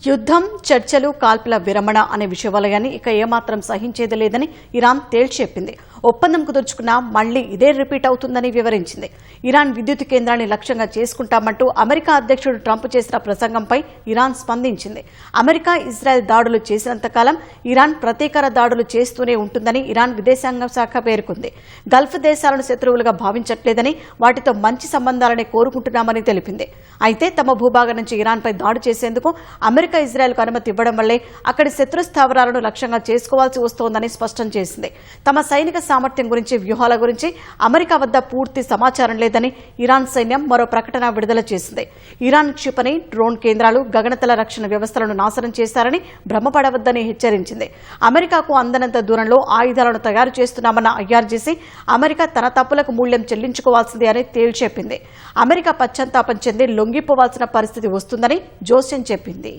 యుద్ధం, చర్చలు, కాల్పుల విరమణ అనే విషవలయాన్ని ఇక ఏమాత్రం సహించేది లేదని ఇరాన్ తేల్చెప్పింది. ఒప్పందం కుదుర్చుకున్నా మళ్లీ ఇదే రిపీట్ అవుతుందని వివరించింది. ఇరాన్ విద్యుత్ కేంద్రాన్ని లక్ష్యంగా చేసుకుంటామంటూ అమెరికా అధ్యక్షుడు ట్రంప్ చేసిన ప్రసంగంపై ఇరాన్ స్పందించింది. అమెరికా, ఇజ్రాయెల్ దాడులు చేసినంతకాలం ఇరాన్ ప్రతీకార దాడులు చేస్తూనే ఉంటుందని ఇరాన్ విదేశాంగ శాఖ పేర్కొంది. గల్ఫ్ దేశాలను శత్రువులుగా భావించట్లేదని, వాటితో మంచి సంబంధాలనే కోరుకుంటున్నామని తెలిపింది. అయితే తమ భూభాగం నుంచి ఇరాన్పై దాడి చేసేందుకు అమెరికా, ఇజ్రాయెల్కు అనుమతి ఇవ్వడం వల్లే అక్కడి శత్రు స్థావరాలను లక్ష్యంగా చేసుకోవాల్సి వస్తోందని స్పష్టం చేసింది. తమ సైనిక సామర్థ్యం గురించి, వ్యూహాల గురించి అమెరికా వద్ద పూర్తి సమాచారం లేదని ఇరాన్ సైన్యం మరో ప్రకటన విడుదల చేసింది. ఇరాన్ క్షిపణి, డ్రోన్ కేంద్రాలు, గగనతల రక్షణ వ్యవస్థలను నాశనం చేశారని భ్రమపడవద్దని హెచ్చరించింది. అమెరికాకు అందనంత దూరంలో ఆయుధాలను తయారు చేస్తున్నామన్న ఐఆర్జీసీ అమెరికా తన తప్పులకు మూల్యం చెల్లించుకోవాల్సిందే అని తేల్చెప్పింది. అమెరికా పశ్చాత్తాపం చెంది లొంగిపోవాల్సిన పరిస్థితి వస్తుందని జోస్యం చెప్పింది.